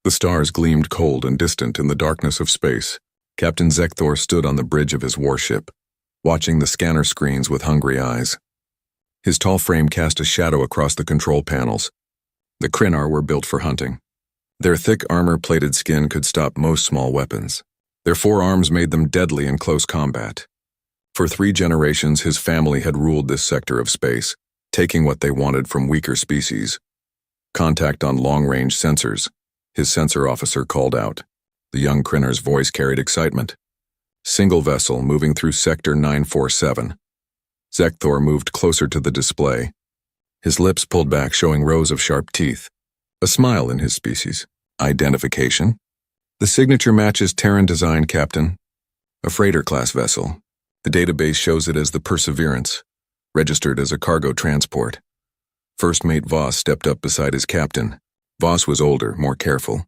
The stars gleamed cold and distant in the darkness of space. Captain Zekthor stood on the bridge of his warship, watching the scanner screens with hungry eyes. His tall frame cast a shadow across the control panels. The Krynar were built for hunting. Their thick armor-plated skin could stop most small weapons. Their forearms made them deadly in close combat. For 3 generations, his family had ruled this sector of space, taking what they wanted from weaker species. Contact on long-range sensors, his sensor officer called out. The young Krynar's voice carried excitement. Single vessel moving through Sector 947. Zekthor moved closer to the display. His lips pulled back, showing rows of sharp teeth. A smile in his species. Identification? The signature matches Terran design, Captain. A freighter-class vessel. The database shows it as the Perseverance, registered as a cargo transport. First Mate Voss stepped up beside his captain. Voss was older, more careful.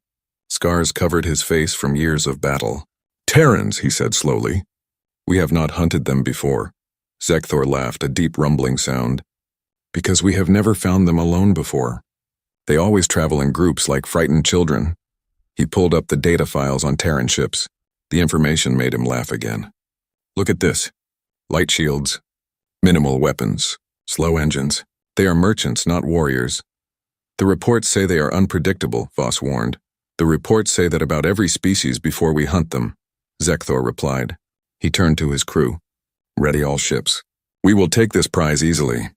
Scars covered his face from years of battle. Terrans, he said slowly. We have not hunted them before. Zekthor laughed, a deep rumbling sound. Because we have never found them alone before. They always travel in groups like frightened children. He pulled up the data files on Terran ships. The information made him laugh again. Look at this. Light shields. Minimal weapons. Slow engines. They are merchants, not warriors. The reports say they are unpredictable, Voss warned. The reports say that about every species before we hunt them. Zekthor replied. He turned to his crew. Ready all ships. We will take this prize easily.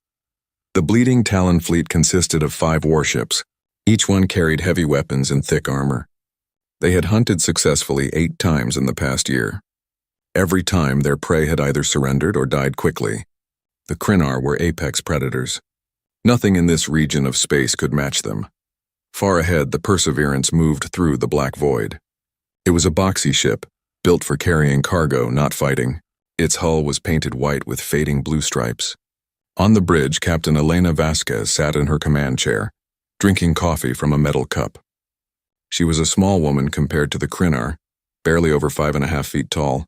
The Bleeding Talon fleet consisted of 5 warships. Each one carried heavy weapons and thick armor. They had hunted successfully 8 times in the past year. Every time their prey had either surrendered or died quickly. The Krynar were apex predators. Nothing in this region of space could match them. Far ahead, the Perseverance moved through the black void. It was a boxy ship, built for carrying cargo, not fighting. Its hull was painted white with fading blue stripes. On the bridge, Captain Elena Vasquez sat in her command chair, drinking coffee from a metal cup. She was a small woman compared to the Krynar, barely over 5.5 feet tall.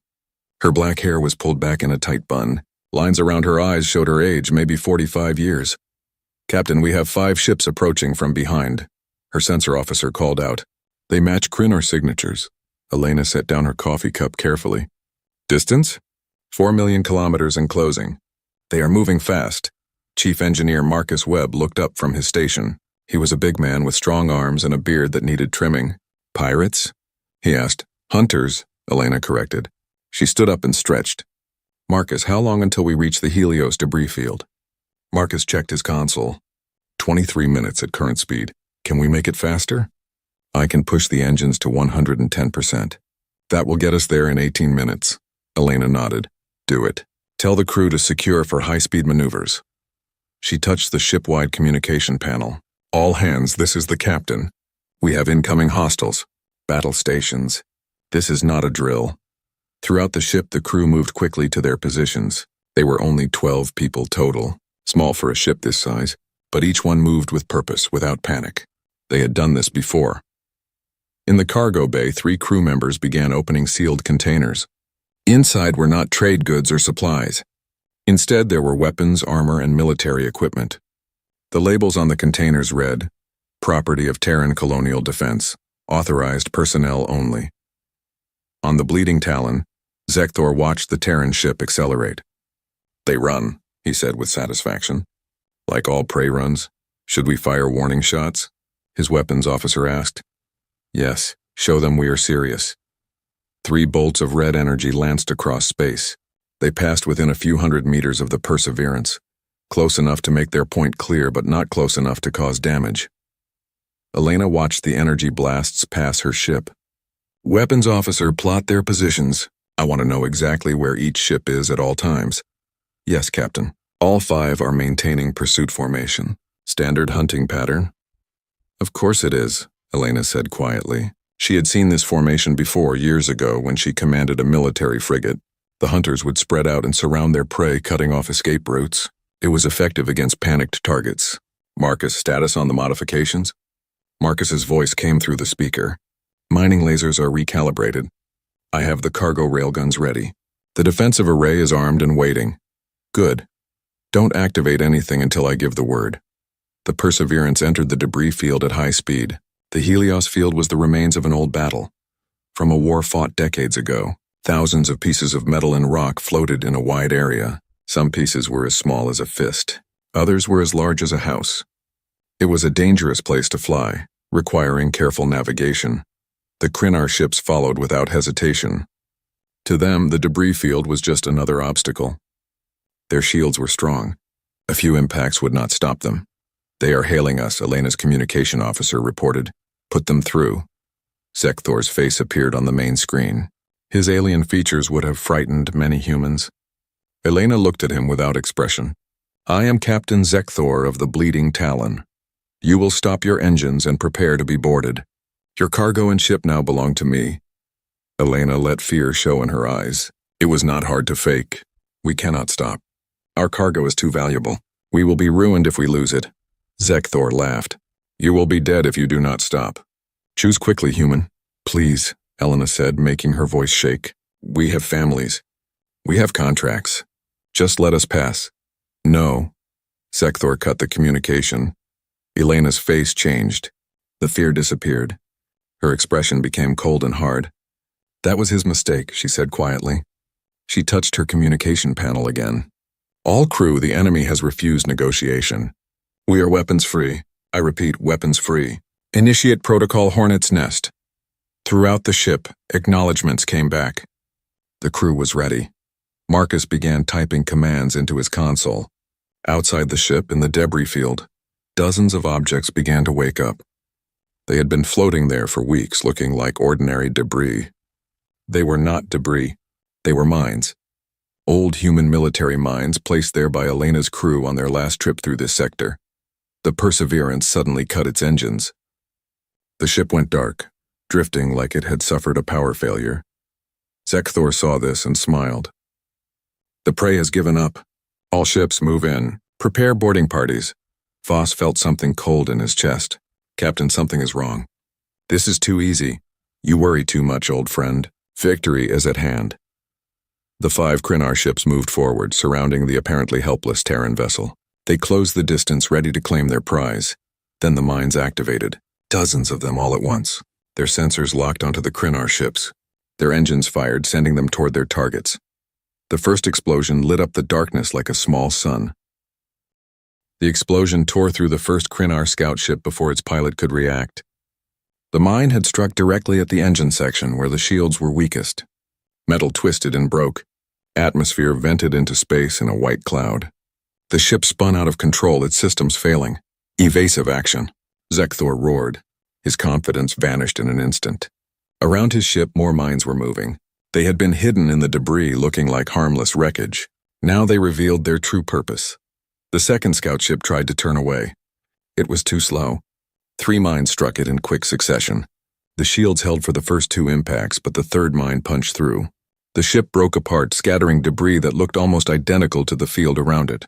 Her black hair was pulled back in a tight bun. Lines around her eyes showed her age, maybe 45 years. Captain, we have 5 ships approaching from behind. Her sensor officer called out. They match Krynar signatures. Elena set down her coffee cup carefully. Distance? 4 million kilometers and closing. They are moving fast. Chief Engineer Marcus Webb looked up from his station. He was a big man with strong arms and a beard that needed trimming. Pirates? He asked. Hunters, Elena corrected. She stood up and stretched. Marcus, how long until we reach the Helios debris field? Marcus checked his console. 23 minutes at current speed. Can we make it faster? I can push the engines to 110%. That will get us there in 18 minutes. Elena nodded. Do it. Tell the crew to secure for high-speed maneuvers. She touched the ship-wide communication panel. All hands, this is the captain. We have incoming hostiles. Battle stations. This is not a drill. Throughout the ship, the crew moved quickly to their positions. They were only 12 people total, small for a ship this size, but each one moved with purpose, without panic. They had done this before. In the cargo bay, 3 crew members began opening sealed containers. Inside were not trade goods or supplies. Instead, there were weapons, armor, and military equipment. The labels on the containers read, Property of Terran Colonial Defense, Authorized Personnel Only. On the Bleeding Talon, Zekthor watched the Terran ship accelerate. They run, he said with satisfaction. Like all prey runs, should we fire warning shots? His weapons officer asked. Yes, show them we are serious. 3 bolts of red energy lanced across space. They passed within a few hundred meters of the Perseverance, close enough to make their point clear but not close enough to cause damage. Elena watched the energy blasts pass her ship. Weapons officer, plot their positions. I want to know exactly where each ship is at all times. Yes, Captain. All 5 are maintaining pursuit formation. Standard hunting pattern? Of course it is, Elena said quietly. She had seen this formation before years ago when she commanded a military frigate. The hunters would spread out and surround their prey, cutting off escape routes. It was effective against panicked targets. Marcus, status on the modifications? Marcus's voice came through the speaker. Mining lasers are recalibrated. I have the cargo railguns ready. The defensive array is armed and waiting. Good. Don't activate anything until I give the word. The Perseverance entered the debris field at high speed. The Helios field was the remains of an old battle. From a war fought decades ago, thousands of pieces of metal and rock floated in a wide area. Some pieces were as small as a fist. Others were as large as a house. It was a dangerous place to fly, requiring careful navigation. The Krynar ships followed without hesitation. To them, the debris field was just another obstacle. Their shields were strong. A few impacts would not stop them. "They are hailing us," Elena's communication officer reported. "Put them through." Zekthor's face appeared on the main screen. His alien features would have frightened many humans. Elena looked at him without expression. "I am Captain Zekthor of the Bleeding Talon. You will stop your engines and prepare to be boarded. Your cargo and ship now belong to me." Elena let fear show in her eyes. It was not hard to fake. "We cannot stop. Our cargo is too valuable. We will be ruined if we lose it." Zekthor laughed. "You will be dead if you do not stop. Choose quickly, human." "Please," Elena said, making her voice shake. "We have families. We have contracts. Just let us pass." "No." Zekthor cut the communication. Elena's face changed. The fear disappeared. Her expression became cold and hard. "That was his mistake," she said quietly. She touched her communication panel again. "All crew, the enemy has refused negotiation. We are weapons-free. I repeat, weapons-free. Initiate Protocol Hornet's Nest." Throughout the ship, acknowledgements came back. The crew was ready. Marcus began typing commands into his console. Outside the ship, in the debris field, dozens of objects began to wake up. They had been floating there for weeks, looking like ordinary debris. They were not debris. They were mines. Old human military mines placed there by Elena's crew on their last trip through this sector. The Perseverance suddenly cut its engines. The ship went dark, drifting like it had suffered a power failure. Zekthor saw this and smiled. "The prey has given up. All ships move in. Prepare boarding parties." Voss felt something cold in his chest. "Captain, something is wrong. This is too easy. You worry too much, old friend. Victory is at hand." The 5 Krynar ships moved forward, surrounding the apparently helpless Terran vessel. They closed the distance, ready to claim their prize. Then the mines activated. Dozens of them all at once. Their sensors locked onto the Krynar ships. Their engines fired, sending them toward their targets. The first explosion lit up the darkness like a small sun. The explosion tore through the first Krynar scout ship before its pilot could react. The mine had struck directly at the engine section where the shields were weakest. Metal twisted and broke. Atmosphere vented into space in a white cloud. The ship spun out of control, its systems failing. "Evasive action." Zekthor roared. His confidence vanished in an instant. Around his ship, more mines were moving. They had been hidden in the debris, looking like harmless wreckage. Now they revealed their true purpose. The second scout ship tried to turn away. It was too slow. 3 mines struck it in quick succession. The shields held for the first 2 impacts, but the third mine punched through. The ship broke apart, scattering debris that looked almost identical to the field around it.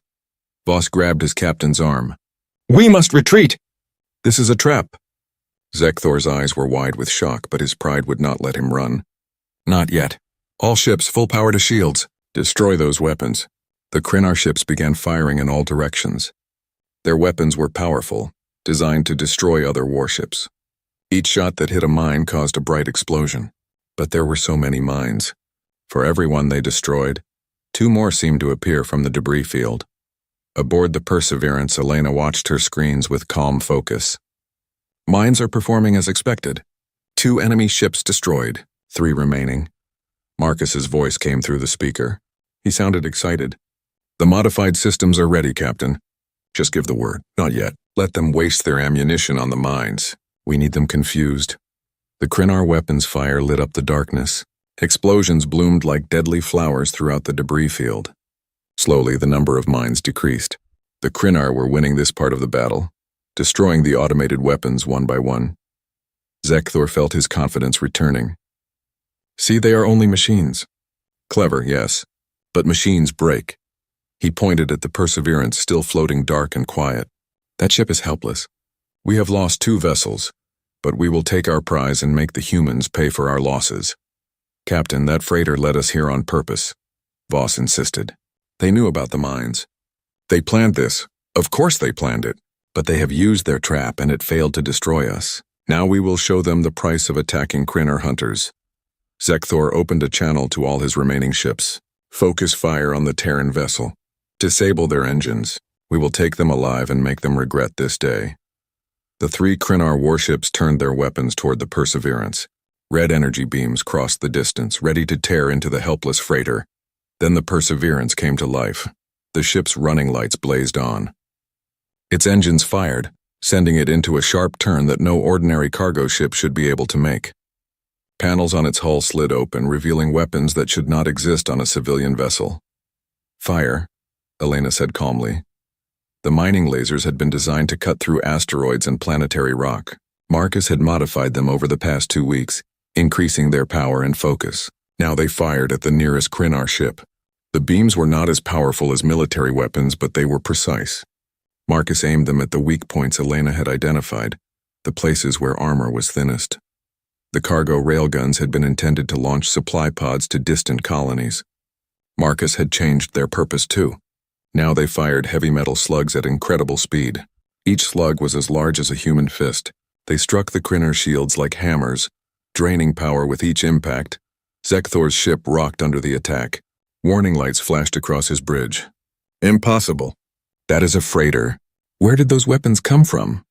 Voss grabbed his captain's arm. "We must retreat!" "This is a trap." Zekthor's eyes were wide with shock, but his pride would not let him run. "Not yet. All ships, full power to shields. Destroy those weapons." The Krynar ships began firing in all directions. Their weapons were powerful, designed to destroy other warships. Each shot that hit a mine caused a bright explosion. But there were so many mines. For every one they destroyed, 2 more seemed to appear from the debris field. Aboard the Perseverance, Elena watched her screens with calm focus. Mines are performing as expected. 2 enemy ships destroyed, 3 remaining. Marcus's voice came through the speaker. He sounded excited. "The modified systems are ready, Captain. Just give the word." "Not yet. Let them waste their ammunition on the mines. We need them confused." The Krynar weapons fire lit up the darkness. Explosions bloomed like deadly flowers throughout the debris field. Slowly, the number of mines decreased. The Krynar were winning this part of the battle, destroying the automated weapons one by one. Zekthor felt his confidence returning. "See, they are only machines." "Clever, yes, but machines break." He pointed at the Perseverance, still floating dark and quiet. "That ship is helpless. We have lost 2 vessels, but we will take our prize and make the humans pay for our losses." "Captain, that freighter led us here on purpose," Voss insisted. "They knew about the mines. They planned this. Of course they planned it. But they have used their trap and it failed to destroy us. Now we will show them the price of attacking Krynar hunters. Zekthor opened a channel to all his remaining ships. Focus fire on the Terran vessel. Disable their engines. We will take them alive and make them regret this day. The 3 Krynar warships turned their weapons toward the Perseverance. Red energy beams crossed the distance, ready to tear into the helpless freighter. Then the Perseverance came to life. The ship's running lights blazed on. Its engines fired, sending it into a sharp turn that no ordinary cargo ship should be able to make. Panels on its hull slid open, revealing weapons that should not exist on a civilian vessel. Fire, Elena said calmly. The mining lasers had been designed to cut through asteroids and planetary rock. Marcus had modified them over the past 2 weeks, increasing their power and focus. Now they fired at the nearest Krynar ship. The beams were not as powerful as military weapons, but they were precise. Marcus aimed them at the weak points Elena had identified, the places where armor was thinnest. The cargo railguns had been intended to launch supply pods to distant colonies. Marcus had changed their purpose too. Now they fired heavy metal slugs at incredible speed. Each slug was as large as a human fist. They struck the Krynar shields like hammers, draining power with each impact. Zekthor's ship rocked under the attack. Warning lights flashed across his bridge. Impossible. That is a freighter. Where did those weapons come from?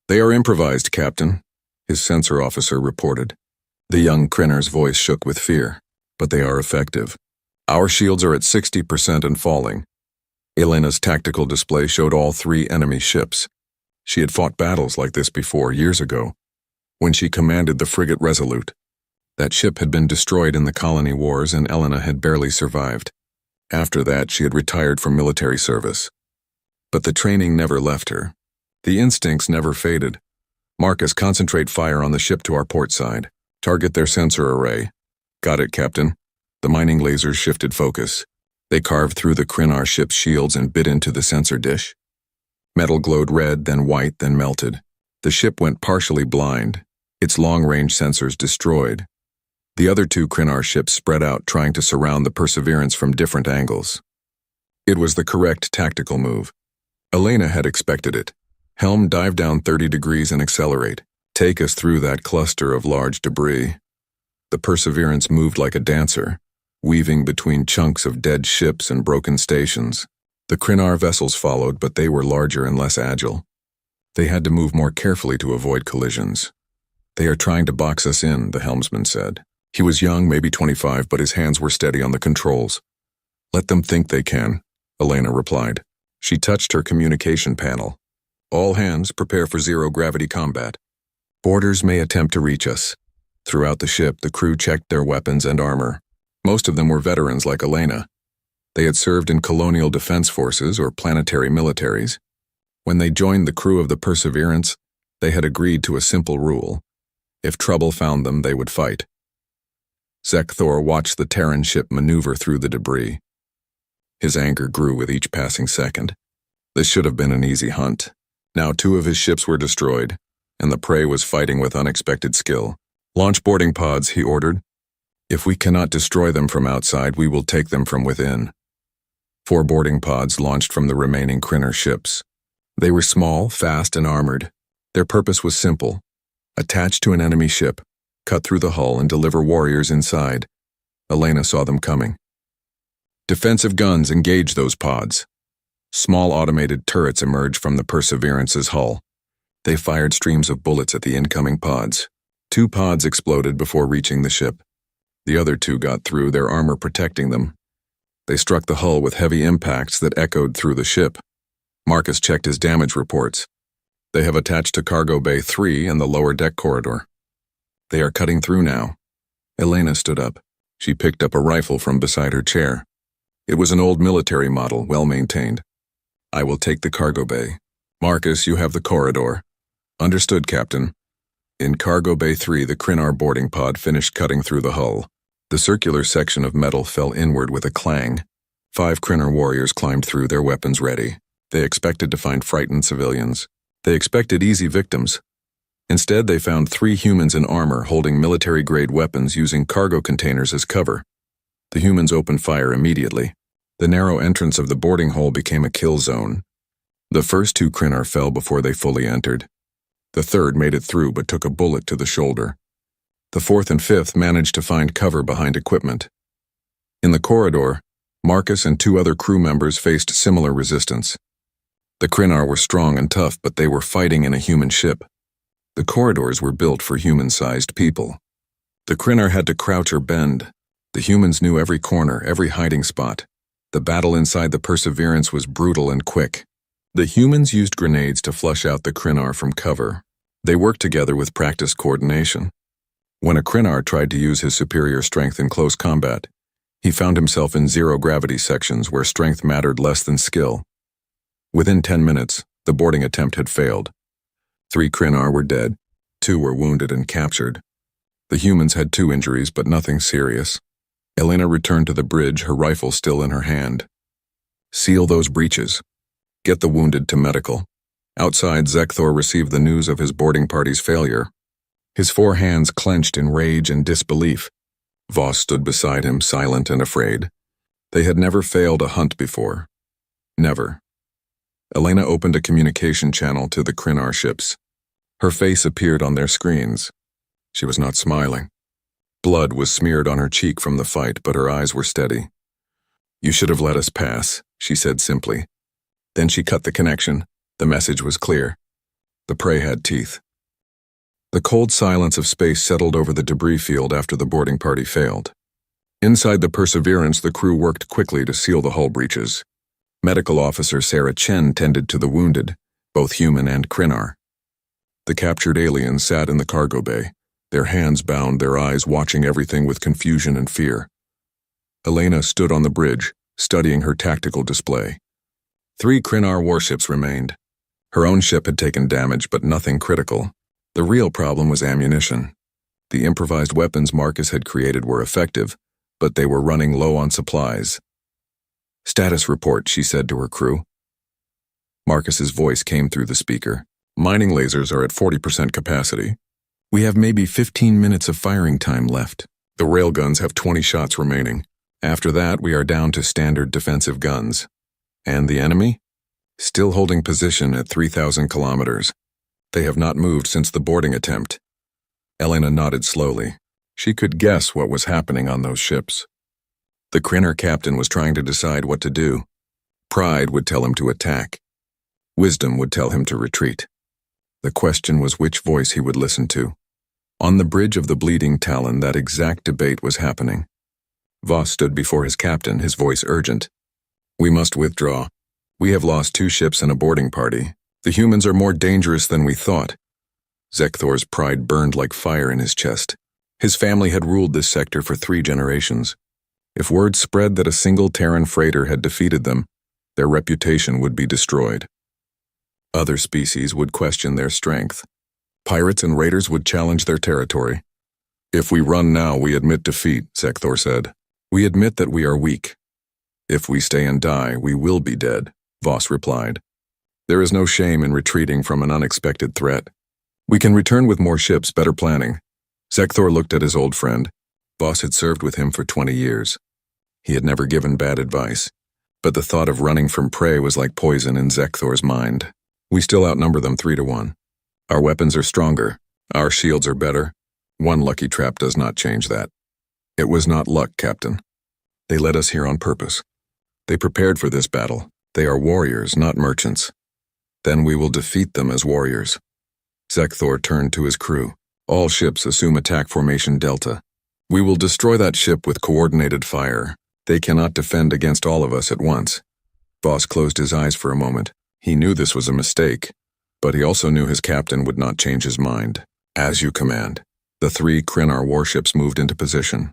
They are improvised, Captain, his sensor officer reported. The young Krynar's voice shook with fear, but they are effective. Our shields are at 60% and falling. Elena's tactical display showed all 3 enemy ships. She had fought battles like this before, years ago, when she commanded the frigate Resolute. That ship had been destroyed in the colony wars and Elena had barely survived. After that, she had retired from military service. But the training never left her. The instincts never faded. Marcus, concentrate fire on the ship to our port side. Target their sensor array. Got it, Captain. The mining lasers shifted focus. They carved through the Krynar ship's shields and bit into the sensor dish. Metal glowed red, then white, then melted. The ship went partially blind, its long-range sensors destroyed. The other 2 Krynar ships spread out, trying to surround the Perseverance from different angles. It was the correct tactical move. Elena had expected it. Helm, dive down 30 degrees and accelerate. Take us through that cluster of large debris. The Perseverance moved like a dancer, weaving between chunks of dead ships and broken stations. The Krynar vessels followed, but they were larger and less agile. They had to move more carefully to avoid collisions. They are trying to box us in, the helmsman said. He was young, maybe 25, but his hands were steady on the controls. Let them think they can, Elena replied. She touched her communication panel. All hands prepare for zero-gravity combat. Boarders may attempt to reach us. Throughout the ship, the crew checked their weapons and armor. Most of them were veterans like Elena. They had served in colonial defense forces or planetary militaries. When they joined the crew of the Perseverance, they had agreed to a simple rule. If trouble found them, they would fight. Zekthor watched the Terran ship maneuver through the debris. His anger grew with each passing second. This should have been an easy hunt. Now 2 of his ships were destroyed, and the prey was fighting with unexpected skill. Launch boarding pods, he ordered. If we cannot destroy them from outside, we will take them from within. 4 boarding pods launched from the remaining Krynar ships. They were small, fast, and armored. Their purpose was simple. Attach to an enemy ship, cut through the hull, and deliver warriors inside. Elena saw them coming. Defensive guns, engage those pods. Small automated turrets emerged from the Perseverance's hull. They fired streams of bullets at the incoming pods. 2 pods exploded before reaching the ship. The other 2 got through, their armor protecting them. They struck the hull with heavy impacts that echoed through the ship. Marcus checked his damage reports. They have attached to Cargo Bay 3 and the lower deck corridor. They are cutting through now. Elena stood up. She picked up a rifle from beside her chair. It was an old military model, well-maintained. I will take the Cargo Bay. Marcus, you have the corridor. Understood, Captain. In Cargo Bay 3, the Krynar boarding pod finished cutting through the hull. The circular section of metal fell inward with a clang. 5 Krynar warriors climbed through, their weapons ready. They expected to find frightened civilians. They expected easy victims. Instead, they found 3 humans in armor holding military-grade weapons using cargo containers as cover. The humans opened fire immediately. The narrow entrance of the boarding hole became a kill zone. The first 2 Krynar fell before they fully entered. The third made it through but took a bullet to the shoulder. The fourth and fifth managed to find cover behind equipment. In the corridor, Marcus and 2 other crew members faced similar resistance. The Krynar were strong and tough, but they were fighting in a human ship. The corridors were built for human-sized people. The Krynar had to crouch or bend. The humans knew every corner, every hiding spot. The battle inside the Perseverance was brutal and quick. The humans used grenades to flush out the Krynar from cover. They worked together with practiced coordination. When a Krynar tried to use his superior strength in close combat, he found himself in zero-gravity sections where strength mattered less than skill. Within 10 minutes, the boarding attempt had failed. 3 Krynar were dead, 2 were wounded and captured. The humans had 2 injuries, but nothing serious. Elena returned to the bridge, her rifle still in her hand. Seal those breaches. Get the wounded to medical. Outside, Zekthor received the news of his boarding party's failure. His 4 hands clenched in rage and disbelief. Voss stood beside him, silent and afraid. They had never failed a hunt before. Never. Elena opened a communication channel to the Krynar ships. Her face appeared on their screens. She was not smiling. Blood was smeared on her cheek from the fight, but her eyes were steady. "You should have let us pass," she said simply. Then she cut the connection. The message was clear. The prey had teeth. The cold silence of space settled over the debris field after the boarding party failed. Inside the Perseverance, the crew worked quickly to seal the hull breaches. Medical officer Sarah Chen tended to the wounded, both human and Krynar. The captured aliens sat in the cargo bay, their hands bound, their eyes watching everything with confusion and fear. Elena stood on the bridge, studying her tactical display. 3 Krynar warships remained. Her own ship had taken damage, but nothing critical. The real problem was ammunition. The improvised weapons Marcus had created were effective, but they were running low on supplies. "Status report," she said to her crew. Marcus's voice came through the speaker. "Mining lasers are at 40% capacity. We have maybe 15 minutes of firing time left. The railguns have 20 shots remaining. After that, we are down to standard defensive guns. And the enemy? Still holding position at 3,000 kilometers. They have not moved since the boarding attempt." Elena nodded slowly. She could guess what was happening on those ships. The Krynar captain was trying to decide what to do. Pride would tell him to attack. Wisdom would tell him to retreat. The question was which voice he would listen to. On the bridge of the Bleeding Talon, that exact debate was happening. Voss stood before his captain, his voice urgent. "We must withdraw. We have lost 2 ships and a boarding party. The humans are more dangerous than we thought." Zekthor's pride burned like fire in his chest. His family had ruled this sector for 3 generations. If word spread that a single Terran freighter had defeated them, their reputation would be destroyed. Other species would question their strength. Pirates and raiders would challenge their territory. "If we run now, we admit defeat," Zekthor said. "We admit that we are weak. If we stay and die, we will be dead," Voss replied. "There is no shame in retreating from an unexpected threat. We can return with more ships, better planning." Zekthor looked at his old friend. Voss had served with him for 20 years. He had never given bad advice, but the thought of running from prey was like poison in Zekthor's mind. "We still outnumber them 3-1. Our weapons are stronger. Our shields are better. One lucky trap does not change that." "It was not luck, Captain. They led us here on purpose. They prepared for this battle. They are warriors, not merchants. Then we will defeat them as warriors." Zekthor turned to his crew. "All ships assume attack formation Delta. We will destroy that ship with coordinated fire. They cannot defend against all of us at once." Voss closed his eyes for a moment. He knew this was a mistake, but he also knew his captain would not change his mind. "As you command." The 3 Krynar warships moved into position.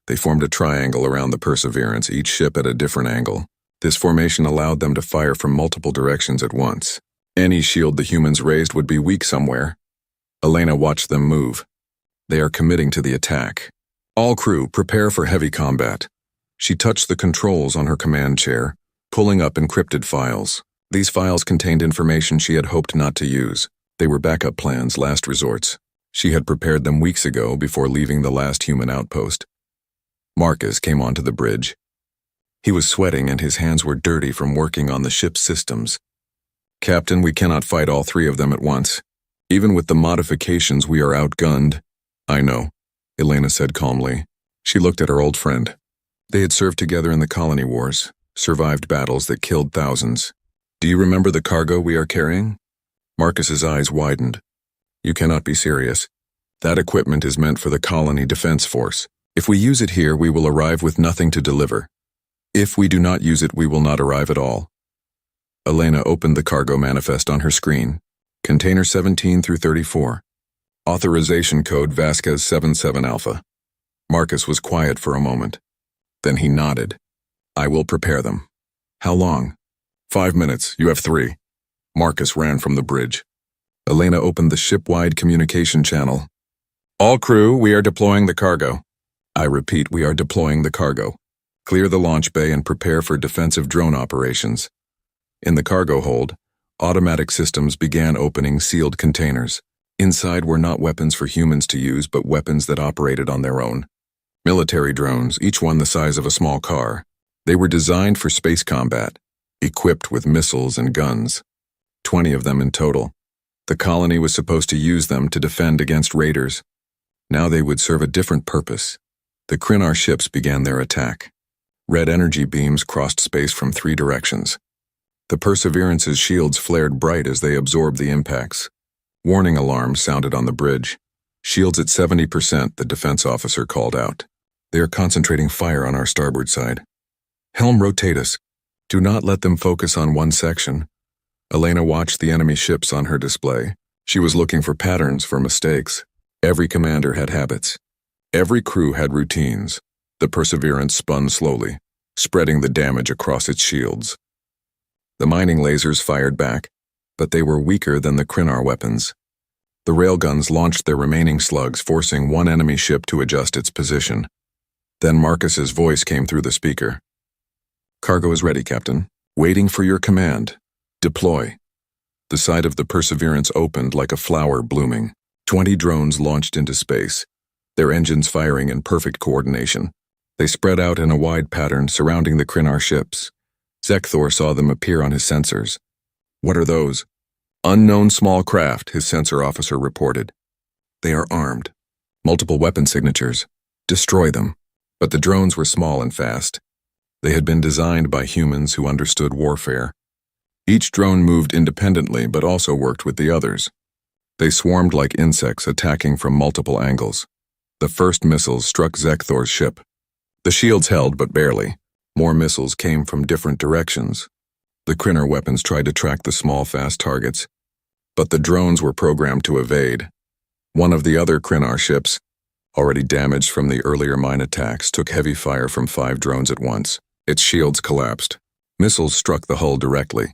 They formed a triangle around the Perseverance, each ship at a different angle. This formation allowed them to fire from multiple directions at once. Any shield the humans raised would be weak somewhere. Elena watched them move. They are committing to the attack. "All crew, prepare for heavy combat." She touched the controls on her command chair, pulling up encrypted files. These files contained information she had hoped not to use. They were backup plans, last resorts. She had prepared them weeks ago before leaving the last human outpost. Marcus came onto the bridge. He was sweating and his hands were dirty from working on the ship's systems. "Captain, we cannot fight all 3 of them at once. Even with the modifications, we are outgunned. I know, Elena said calmly. She looked at her old friend. They had served together in the colony wars, survived battles that killed thousands. Do you remember the cargo we are carrying? Marcus's eyes widened. You cannot be serious. That equipment is meant for the colony defense force. If we use it here, we will arrive with nothing to deliver. If we do not use it, we will not arrive at all. Elena opened the cargo manifest on her screen. Container 17 through 34. Authorization code Vasquez 77 Alpha. Marcus was quiet for a moment. Then he nodded. I will prepare them. How long? 5 minutes, you have 3. Marcus ran from the bridge. Elena opened the ship-wide communication channel. All crew, we are deploying the cargo. I repeat, we are deploying the cargo. Clear the launch bay and prepare for defensive drone operations. In the cargo hold, automatic systems began opening sealed containers. Inside were not weapons for humans to use, but weapons that operated on their own. Military drones, each one the size of a small car. They were designed for space combat, equipped with missiles and guns. 20 of them in total. The colony was supposed to use them to defend against raiders. Now they would serve a different purpose. The Krynar ships began their attack. Red energy beams crossed space from 3 directions. The Perseverance's shields flared bright as they absorbed the impacts. Warning alarms sounded on the bridge. Shields at 70%, the defense officer called out. They are concentrating fire on our starboard side. Helm, rotate us. Do not let them focus on one section. Elena watched the enemy ships on her display. She was looking for patterns, for mistakes. Every commander had habits. Every crew had routines. The Perseverance spun slowly, spreading the damage across its shields. The mining lasers fired back, but they were weaker than the Krynar weapons. The railguns launched their remaining slugs, forcing one enemy ship to adjust its position. Then Marcus's voice came through the speaker. Cargo is ready, Captain. Waiting for your command. Deploy. The side of the Perseverance opened like a flower blooming. 20 drones launched into space, their engines firing in perfect coordination. They spread out in a wide pattern surrounding the Krynar ships. Zekthor saw them appear on his sensors. What are those? Unknown small craft, his sensor officer reported. They are armed. Multiple weapon signatures. Destroy them. But the drones were small and fast. They had been designed by humans who understood warfare. Each drone moved independently but also worked with the others. They swarmed like insects, attacking from multiple angles. The first missiles struck Zekthor's ship. The shields held, but barely. More missiles came from different directions. The Krynar weapons tried to track the small, fast targets, but the drones were programmed to evade. One of the other Krynar ships, already damaged from the earlier mine attacks, took heavy fire from 5 drones at once. Its shields collapsed. Missiles struck the hull directly.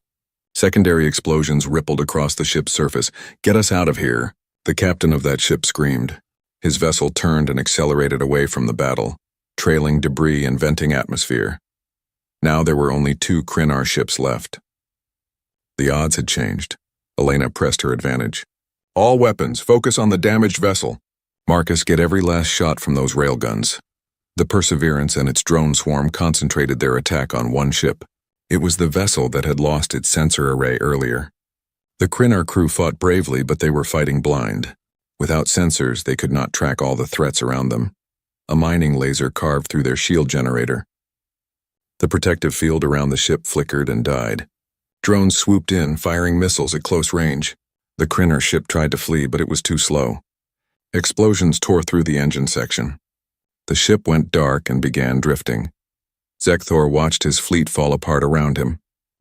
Secondary explosions rippled across the ship's surface. Get us out of here, the captain of that ship screamed. His vessel turned and accelerated away from the battle, trailing debris and venting atmosphere. Now there were only 2 Krynar ships left. The odds had changed. Elena pressed her advantage. All weapons, focus on the damaged vessel. Marcus, get every last shot from those railguns. The Perseverance and its drone swarm concentrated their attack on one ship. It was the vessel that had lost its sensor array earlier. The Krynar crew fought bravely, but they were fighting blind. Without sensors, they could not track all the threats around them. A mining laser carved through their shield generator. The protective field around the ship flickered and died. Drones swooped in, firing missiles at close range. The Krynar ship tried to flee, but it was too slow. Explosions tore through the engine section. The ship went dark and began drifting. Zekthor watched his fleet fall apart around him.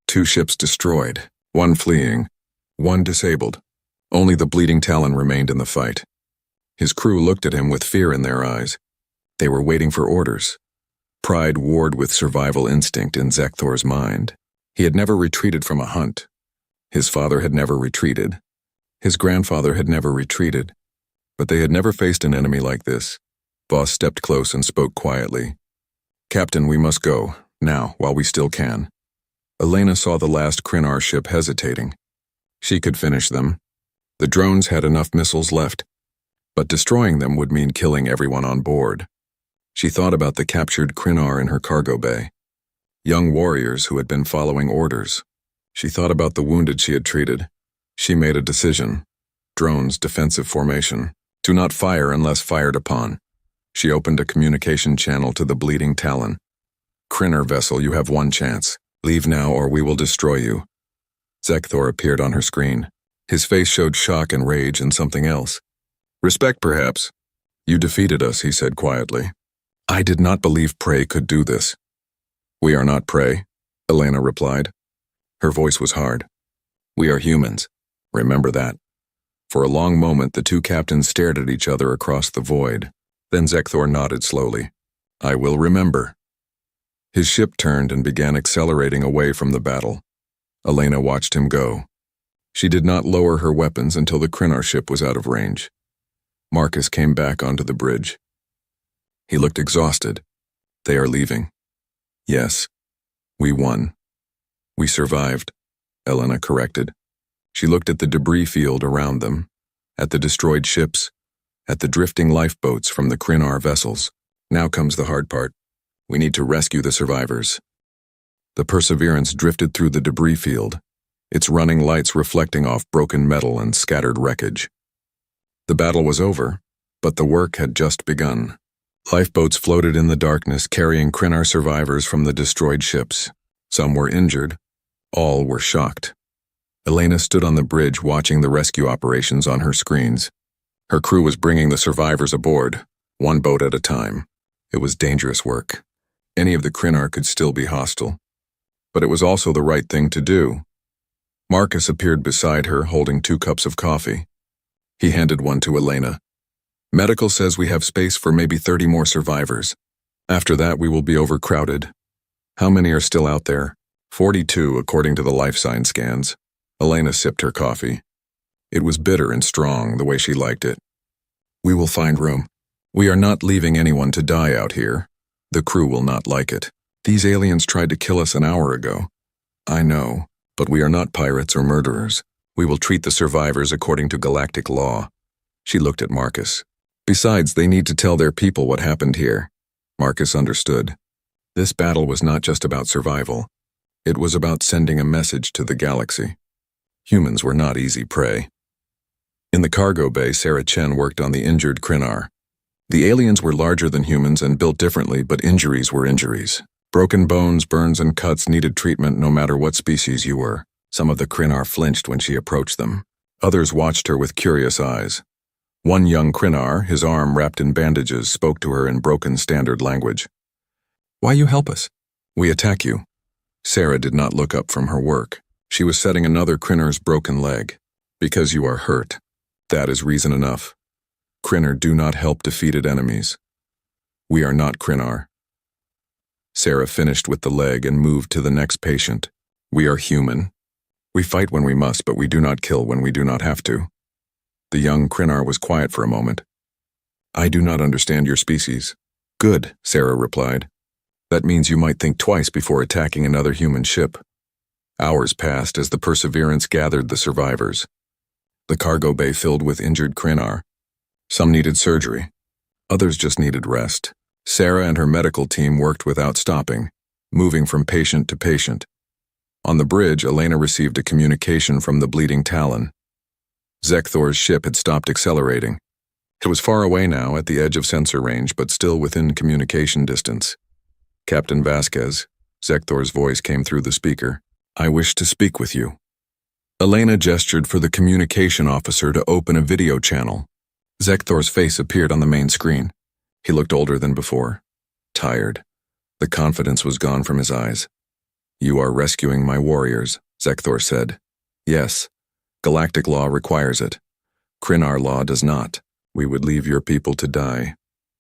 2 ships destroyed, 1 fleeing, 1 disabled. Only the Bleeding Talon remained in the fight. His crew looked at him with fear in their eyes. They were waiting for orders. Pride warred with survival instinct in Zekthor's mind. He had never retreated from a hunt. His father had never retreated. His grandfather had never retreated. But they had never faced an enemy like this. Voss stepped close and spoke quietly. Captain, we must go, now, while we still can. Elena saw the last Krynar ship hesitating. She could finish them. The drones had enough missiles left, but destroying them would mean killing everyone on board. She thought about the captured Krynar in her cargo bay. Young warriors who had been following orders. She thought about the wounded she had treated. She made a decision. Drones, defensive formation. Do not fire unless fired upon. She opened a communication channel to the Bleeding Talon. Crinar vessel, you have one chance. Leave now or we will destroy you. Zekthor appeared on her screen. His face showed shock and rage and something else. Respect, perhaps. You defeated us, he said quietly. I did not believe prey could do this. We are not prey, Elena replied. Her voice was hard. We are humans. Remember that. For a long moment, the two captains stared at each other across the void. Then Zekthor nodded slowly. I will remember. His ship turned and began accelerating away from the battle. Elena watched him go. She did not lower her weapons until the Crinar ship was out of range. Marcus came back onto the bridge. He looked exhausted. They are leaving. Yes. We won. We survived, Elena corrected. She looked at the debris field around them, at the destroyed ships, at the drifting lifeboats from the Crinar vessels. Now comes the hard part. We need to rescue the survivors. The Perseverance drifted through the debris field, its running lights reflecting off broken metal and scattered wreckage. The battle was over, but the work had just begun. Lifeboats floated in the darkness carrying Crinar survivors from the destroyed ships. Some were injured. All were shocked. Elena stood on the bridge watching the rescue operations on her screens. Her crew was bringing the survivors aboard, one boat at a time. It was dangerous work. Any of the Crinar could still be hostile. But it was also the right thing to do. Marcus appeared beside her holding 2 cups of coffee. He handed one to Elena. Medical says we have space for maybe 30 more survivors. After that, we will be overcrowded. How many are still out there? 42, according to the life sign scans. Elena sipped her coffee. It was bitter and strong, the way she liked it. We will find room. We are not leaving anyone to die out here. The crew will not like it. These aliens tried to kill us an hour ago. I know, but we are not pirates or murderers. We will treat the survivors according to Galactic law. She looked at Marcus. Besides, they need to tell their people what happened here. Marcus understood. This battle was not just about survival. It was about sending a message to the galaxy. Humans were not easy prey. In the cargo bay, Sarah Chen worked on the injured Crinar. The aliens were larger than humans and built differently, but injuries were injuries. Broken bones, burns, and cuts needed treatment no matter what species you were. Some of the Crinar flinched when she approached them. Others watched her with curious eyes. One young Crinar, his arm wrapped in bandages, spoke to her in broken standard language. Why you help us? We attack you. Sarah did not look up from her work. She was setting another Crinar's broken leg. Because you are hurt. That is reason enough. Crinar do not help defeated enemies. We are not Crinar. Sarah finished with the leg and moved to the next patient. We are human. We fight when we must, but we do not kill when we do not have to. The young Crinar was quiet for a moment. I do not understand your species. Good, Sarah replied. That means you might think twice before attacking another human ship. Hours passed as the Perseverance gathered the survivors. The cargo bay filled with injured Crinar. Some needed surgery. Others just needed rest. Sarah and her medical team worked without stopping, moving from patient to patient. On the bridge, Elena received a communication from the Bleeding Talon. Zekthor's ship had stopped accelerating. It was far away now, at the edge of sensor range, but still within communication distance. Captain Vasquez, Zekthor's voice came through the speaker. I wish to speak with you. Elena gestured for the communication officer to open a video channel. Zekthor's face appeared on the main screen. He looked older than before. Tired. The confidence was gone from his eyes. You are rescuing my warriors, Zekthor said. Yes. Galactic law requires it. Crinar law does not. We would leave your people to die.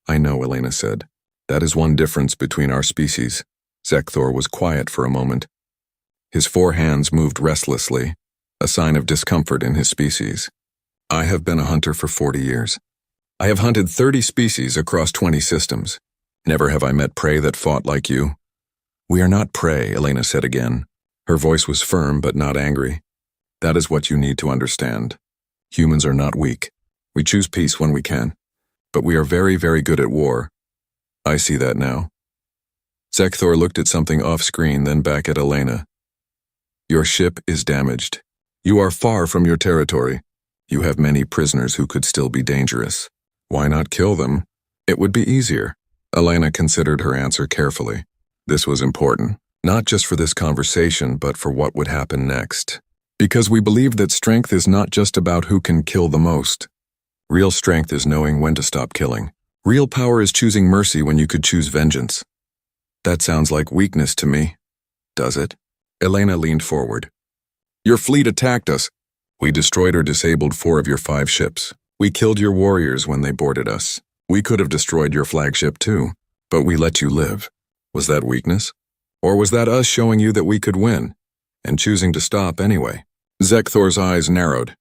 I know, Elena said. That is one difference between our species. Zekthor was quiet for a moment. His 4 hands moved restlessly, a sign of discomfort in his species. I have been a hunter for 40 years. I have hunted 30 species across 20 systems. Never have I met prey that fought like you. We are not prey, Elena said again. Her voice was firm but not angry. That is what you need to understand. Humans are not weak. We choose peace when we can. But we are very, very good at war. I see that now. Zekthor looked at something off-screen, then back at Elena. Your ship is damaged. You are far from your territory. You have many prisoners who could still be dangerous. Why not kill them? It would be easier. Elena considered her answer carefully. This was important, not just for this conversation, but for what would happen next. Because we believe that strength is not just about who can kill the most. Real strength is knowing when to stop killing. Real power is choosing mercy when you could choose vengeance. That sounds like weakness to me. Does it? Elena leaned forward. Your fleet attacked us. We destroyed or disabled 4 of your 5 ships. We killed your warriors when they boarded us. We could have destroyed your flagship too, but we let you live. Was that weakness? Or was that us showing you that we could win, and choosing to stop anyway? Zekthor's eyes narrowed.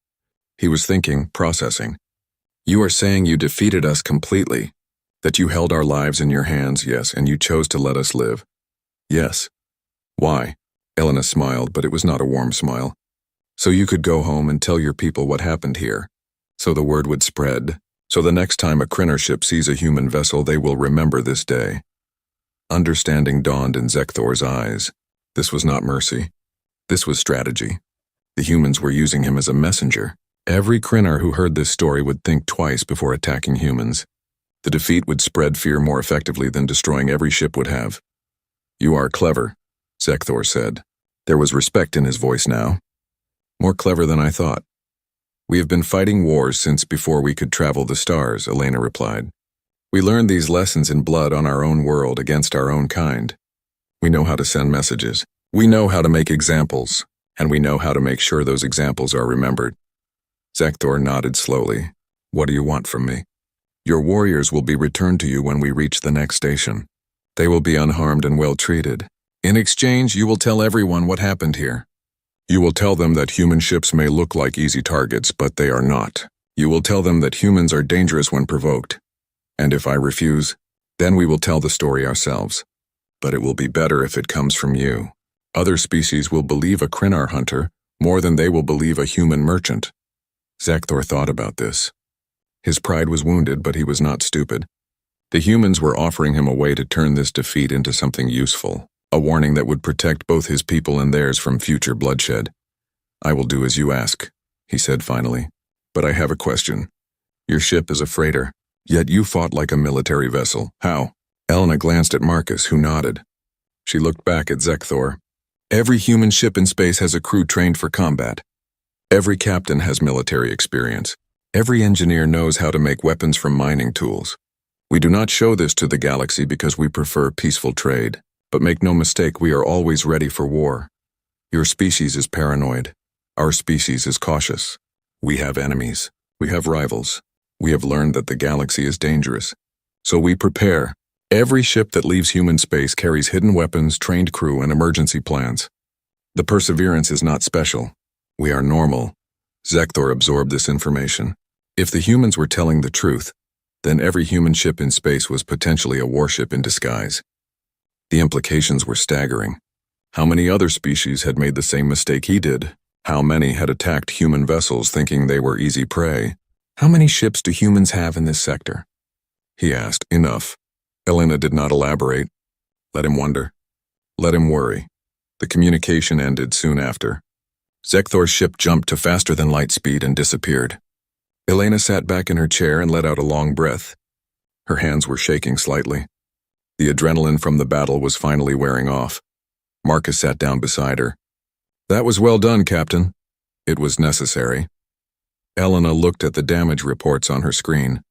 He was thinking, processing. You are saying you defeated us completely, that you held our lives in your hands, yes, and you chose to let us live. Yes. Why? Elena smiled, but it was not a warm smile. So you could go home and tell your people what happened here. So the word would spread. So the next time a Crinner ship sees a human vessel, they will remember this day. Understanding dawned in Zekthor's eyes. This was not mercy. This was strategy. The humans were using him as a messenger. Every Crinner who heard this story would think twice before attacking humans. The defeat would spread fear more effectively than destroying every ship would have. You are clever, Zekthor said. There was respect in his voice now. More clever than I thought. We have been fighting wars since before we could travel the stars, Elena replied. We learned these lessons in blood on our own world against our own kind. We know how to send messages. We know how to make examples, and we know how to make sure those examples are remembered. Zekthor nodded slowly. What do you want from me? Your warriors will be returned to you when we reach the next station. They will be unharmed and well treated. In exchange, you will tell everyone what happened here. You will tell them that human ships may look like easy targets, but they are not. You will tell them that humans are dangerous when provoked. And if I refuse, then we will tell the story ourselves. But it will be better if it comes from you. Other species will believe a Crinnar hunter more than they will believe a human merchant. Zekthor thought about this. His pride was wounded, but he was not stupid. The humans were offering him a way to turn this defeat into something useful. A warning that would protect both his people and theirs from future bloodshed. I will do as you ask, he said finally. But I have a question. Your ship is a freighter, yet you fought like a military vessel. How? Elena glanced at Marcus, who nodded. She looked back at Zekthor. Every human ship in space has a crew trained for combat. Every captain has military experience. Every engineer knows how to make weapons from mining tools. We do not show this to the galaxy because we prefer peaceful trade. But make no mistake, we are always ready for war. Your species is paranoid. Our species is cautious. We have enemies. We have rivals. We have learned that the galaxy is dangerous. So we prepare. Every ship that leaves human space carries hidden weapons, trained crew, and emergency plans. The Perseverance is not special. We are normal. Zekthor absorbed this information. If the humans were telling the truth, then every human ship in space was potentially a warship in disguise. The implications were staggering. How many other species had made the same mistake he did? How many had attacked human vessels thinking they were easy prey? How many ships do humans have in this sector? He asked. Enough. Elena did not elaborate. Let him wonder. Let him worry. The communication ended soon after. Zekthor's ship jumped to faster than light speed and disappeared. Elena sat back in her chair and let out a long breath. Her hands were shaking slightly. The adrenaline from the battle was finally wearing off. Marcus sat down beside her. That was well done, Captain. It was necessary. Elena looked at the damage reports on her screen.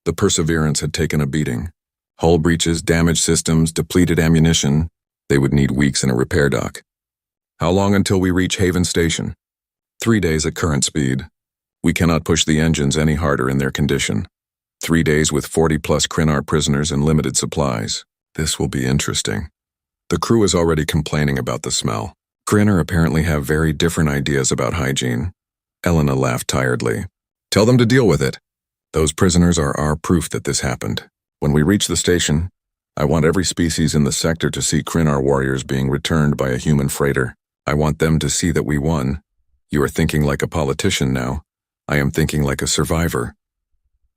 The Perseverance had taken a beating. Hull breaches, damaged systems, depleted ammunition. They would need weeks in a repair dock. How long until we reach Haven Station? 3 days at current speed. We cannot push the engines any harder in their condition. 3 days with 40-plus Crinnar prisoners and limited supplies. This will be interesting. The crew is already complaining about the smell. Crinnar apparently have very different ideas about hygiene. Elena laughed tiredly. Tell them to deal with it. Those prisoners are our proof that this happened. When we reach the station, I want every species in the sector to see Crinnar warriors being returned by a human freighter. I want them to see that we won. You are thinking like a politician now. I am thinking like a survivor.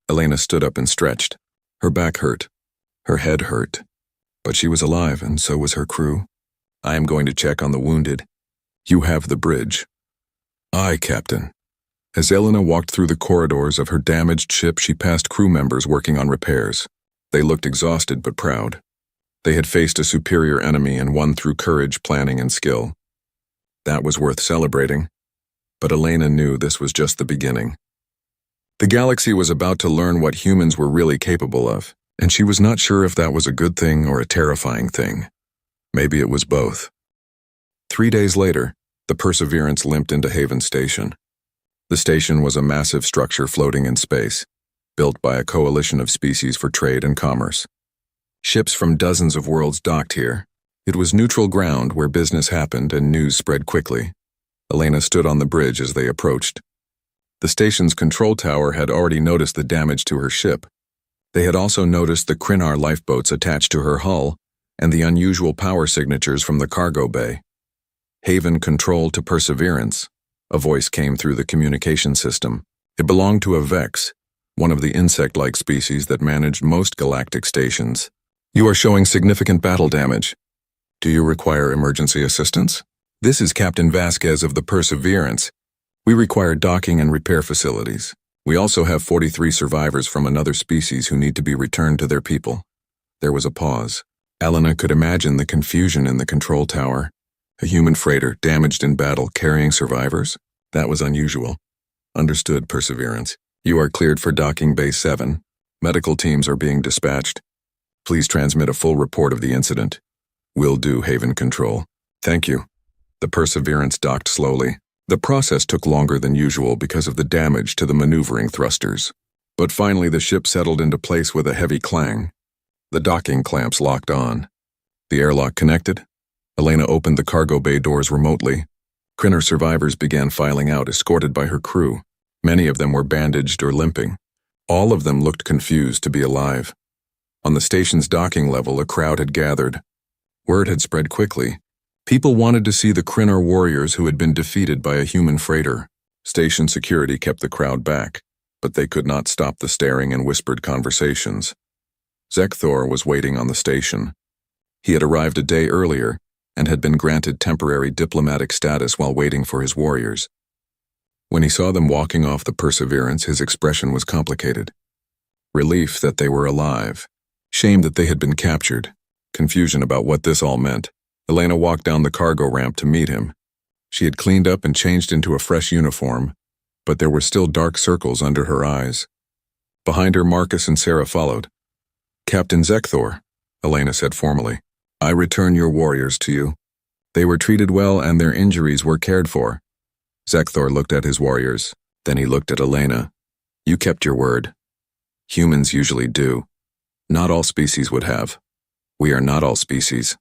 Elena stood up and stretched. Her back hurt. Her head hurt. But she was alive, and so was her crew. I am going to check on the wounded. You have the bridge. Aye, Captain. As Elena walked through the corridors of her damaged ship, she passed crew members working on repairs. They looked exhausted but proud. They had faced a superior enemy and won through courage, planning, and skill. That was worth celebrating. But Elena knew this was just the beginning. The galaxy was about to learn what humans were really capable of, and she was not sure if that was a good thing or a terrifying thing. Maybe it was both. 3 days later, the Perseverance limped into Haven Station. The station was a massive structure floating in space, built by a coalition of species for trade and commerce. Ships from dozens of worlds docked here. It was neutral ground where business happened and news spread quickly. Elena stood on the bridge as they approached. The station's control tower had already noticed the damage to her ship. They had also noticed the Krynar lifeboats attached to her hull and the unusual power signatures from the cargo bay. Haven control to Perseverance. A voice came through the communication system. It belonged to a Vex, one of the insect-like species that managed most galactic stations. You are showing significant battle damage. Do you require emergency assistance? This is Captain Vasquez of the Perseverance. We require docking and repair facilities. We also have 43 survivors from another species who need to be returned to their people. There was a pause. Elena could imagine the confusion in the control tower. A human freighter damaged in battle carrying survivors? That was unusual. Understood, Perseverance. You are cleared for docking Bay 7. Medical teams are being dispatched. Please transmit a full report of the incident. Will do, Haven Control. Thank you. The Perseverance docked slowly. The process took longer than usual because of the damage to the maneuvering thrusters. But finally the ship settled into place with a heavy clang. The docking clamps locked on. The airlock connected. Elena opened the cargo bay doors remotely. Krynar survivors began filing out, escorted by her crew. Many of them were bandaged or limping. All of them looked confused to be alive. On the station's docking level, a crowd had gathered. Word had spread quickly. People wanted to see the Krynar warriors who had been defeated by a human freighter. Station security kept the crowd back, but they could not stop the staring and whispered conversations. Zekthor was waiting on the station. He had arrived a day earlier and had been granted temporary diplomatic status while waiting for his warriors. When he saw them walking off the Perseverance, his expression was complicated. Relief that they were alive. Shame that they had been captured. Confusion about what this all meant. Elena walked down the cargo ramp to meet him. She had cleaned up and changed into a fresh uniform, but there were still dark circles under her eyes. Behind her, Marcus and Sarah followed. Captain Zekthor, Elena said formally. I return your warriors to you. They were treated well and their injuries were cared for. Zekthor looked at his warriors. Then he looked at Elena. You kept your word. Humans usually do. Not all species would have. We are not all species.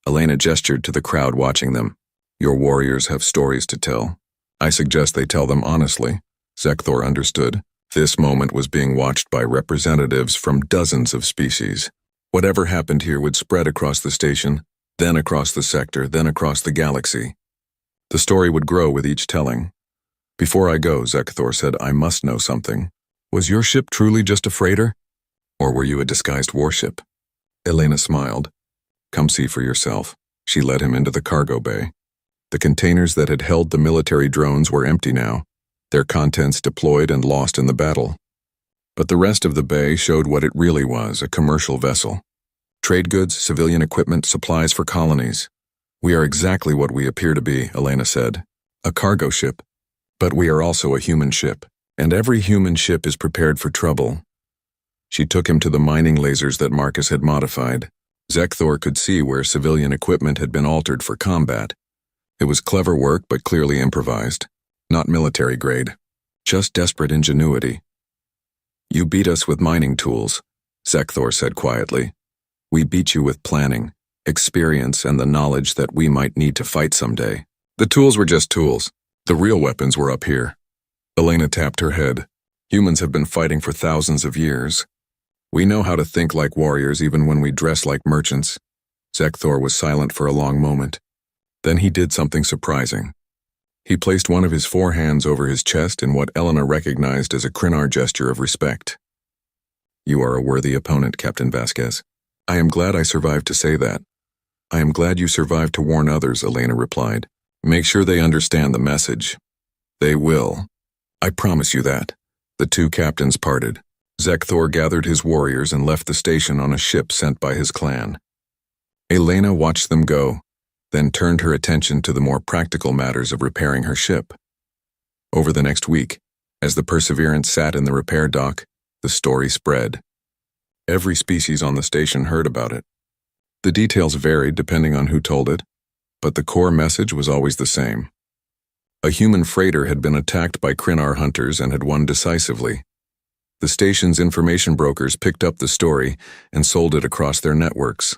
Elena gestured to the crowd watching them. Your warriors have stories to tell. I suggest they tell them honestly. Zekthor understood. This moment was being watched by representatives from dozens of species. Whatever happened here would spread across the station, then across the sector, then across the galaxy. The story would grow with each telling. Before I go, Zekthor said, I must know something. Was your ship truly just a freighter? Or were you a disguised warship? Elena smiled. Come see for yourself. She led him into the cargo bay. The containers that had held the military drones were empty now, their contents deployed and lost in the battle. But the rest of the bay showed what it really was, a commercial vessel. Trade goods, civilian equipment, supplies for colonies. We are exactly what we appear to be, Elena said. A cargo ship. But we are also a human ship, and every human ship is prepared for trouble. She took him to the mining lasers that Marcus had modified. Zekthor could see where civilian equipment had been altered for combat. It was clever work, but clearly improvised. Not military grade. Just desperate ingenuity. You beat us with mining tools, Zekthor said quietly. We beat you with planning, experience, and the knowledge that we might need to fight someday. The tools were just tools. The real weapons were up here. Elena tapped her head. Humans have been fighting for thousands of years. We know how to think like warriors even when we dress like merchants. Zekthor was silent for a long moment. Then he did something surprising. He placed one of his forehands over his chest in what Elena recognized as a Krynar gesture of respect. You are a worthy opponent, Captain Vasquez. I am glad I survived to say that. I am glad you survived to warn others, Elena replied. Make sure they understand the message. They will. I promise you that. The two captains parted. Zekthor gathered his warriors and left the station on a ship sent by his clan. Elena watched them go, then turned her attention to the more practical matters of repairing her ship. Over the next week, as the Perseverance sat in the repair dock, the story spread. Every species on the station heard about it. The details varied depending on who told it, but the core message was always the same. A human freighter had been attacked by Krynar hunters and had won decisively. The station's information brokers picked up the story and sold it across their networks.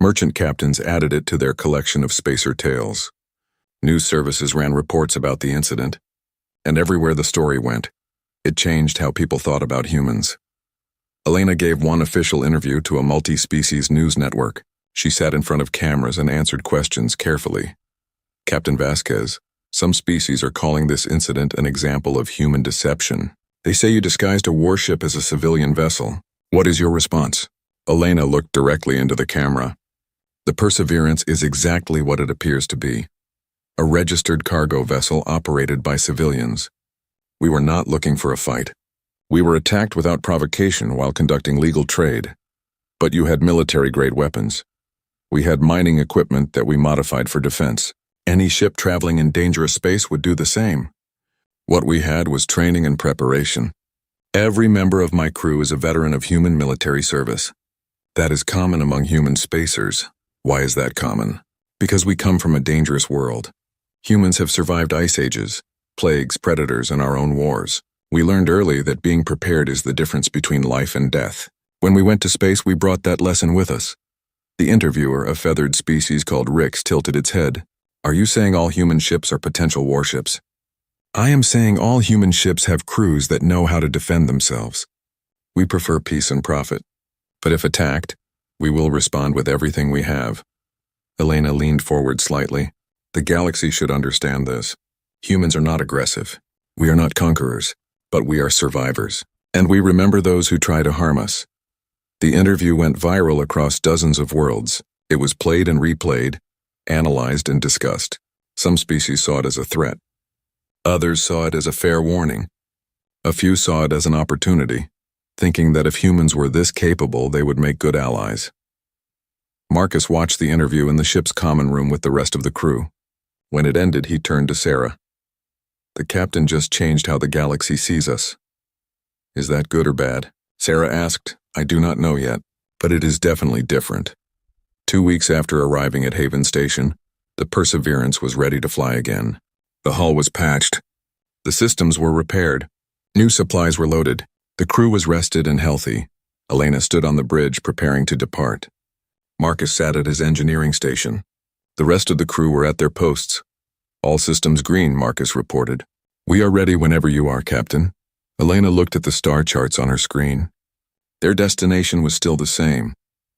Merchant captains added it to their collection of spacer tales. News services ran reports about the incident, and everywhere the story went, it changed how people thought about humans. Elena gave one official interview to a multi-species news network. She sat in front of cameras and answered questions carefully. Captain Vasquez, some species are calling this incident an example of human deception. They say you disguised a warship as a civilian vessel. What is your response? Elena looked directly into the camera. The Perseverance is exactly what it appears to be. A registered cargo vessel operated by civilians. We were not looking for a fight. We were attacked without provocation while conducting legal trade. But you had military-grade weapons. We had mining equipment that we modified for defense. Any ship traveling in dangerous space would do the same. What we had was training and preparation. Every member of my crew is a veteran of human military service. That is common among human spacers. Why is that common? Because we come from a dangerous world. Humans have survived ice ages, plagues, predators, and our own wars. We learned early that being prepared is the difference between life and death. When we went to space, we brought that lesson with us. The interviewer, a feathered species called Rix, tilted its head. Are you saying all human ships are potential warships? I am saying all human ships have crews that know how to defend themselves. We prefer peace and profit. But if attacked, we will respond with everything we have. Elena leaned forward slightly. The galaxy should understand this. Humans are not aggressive. We are not conquerors, but we are survivors. And we remember those who try to harm us. The interview went viral across dozens of worlds. It was played and replayed, analyzed and discussed. Some species saw it as a threat. Others saw it as a fair warning. A few saw it as an opportunity, thinking that if humans were this capable, they would make good allies. Marcus watched the interview in the ship's common room with the rest of the crew. When it ended, he turned to Sarah. The captain just changed how the galaxy sees us. Is that good or bad? Sarah asked. I do not know yet, but it is definitely different. 2 weeks after arriving at Haven Station, the Perseverance was ready to fly again. The hull was patched. The systems were repaired. New supplies were loaded. The crew was rested and healthy. Elena stood on the bridge preparing to depart. Marcus sat at his engineering station. The rest of the crew were at their posts. All systems green, Marcus reported. We are ready whenever you are, Captain. Elena looked at the star charts on her screen. Their destination was still the same,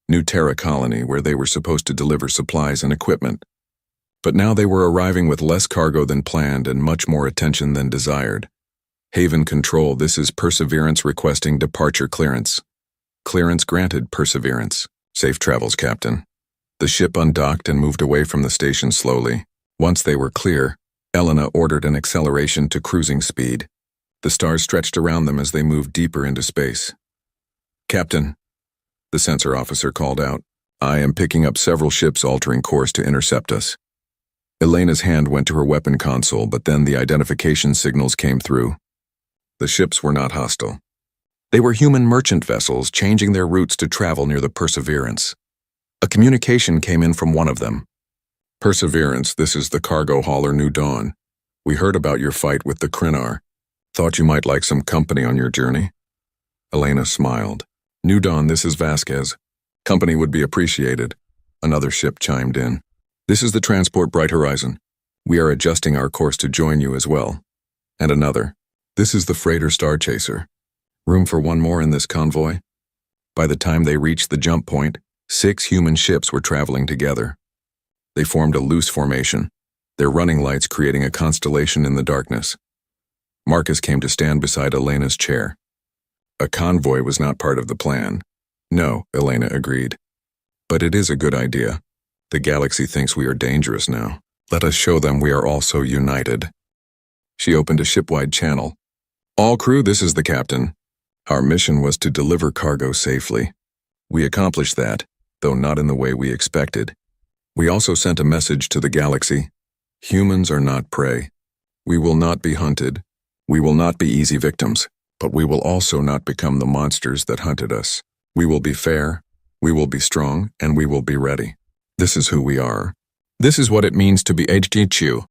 New Terra colony, where they were supposed to deliver supplies and equipment. But now they were arriving with less cargo than planned and much more attention than desired. Haven Control, this is Perseverance requesting departure clearance. Clearance granted, Perseverance. Safe travels, Captain. The ship undocked and moved away from the station slowly. Once they were clear, Elena ordered an acceleration to cruising speed. The stars stretched around them as they moved deeper into space. Captain, the sensor officer called out, I am picking up several ships altering course to intercept us. Elena's hand went to her weapon console, but then the identification signals came through. The ships were not hostile. They were human merchant vessels changing their routes to travel near the Perseverance. A communication came in from one of them. Perseverance, this is the cargo hauler New Dawn. We heard about your fight with the Krynar. Thought you might like some company on your journey. Elena smiled. New Dawn, this is Vasquez. Company would be appreciated. Another ship chimed in. This is the transport Bright Horizon. We are adjusting our course to join you as well. And another. This is the freighter Star Chaser. Room for one more in this convoy? By the time they reached the jump point, 6 human ships were traveling together. They formed a loose formation, their running lights creating a constellation in the darkness. Marcus came to stand beside Elena's chair. A convoy was not part of the plan. No, Elena agreed. But it is a good idea. The galaxy thinks we are dangerous now. Let us show them we are also united. She opened a shipwide channel. All crew, this is the captain. Our mission was to deliver cargo safely. We accomplished that, though not in the way we expected. We also sent a message to the galaxy. Humans are not prey. We will not be hunted. We will not be easy victims, but we will also not become the monsters that hunted us. We will be fair, we will be strong, and we will be ready. This is who we are. This is what it means to be HHU.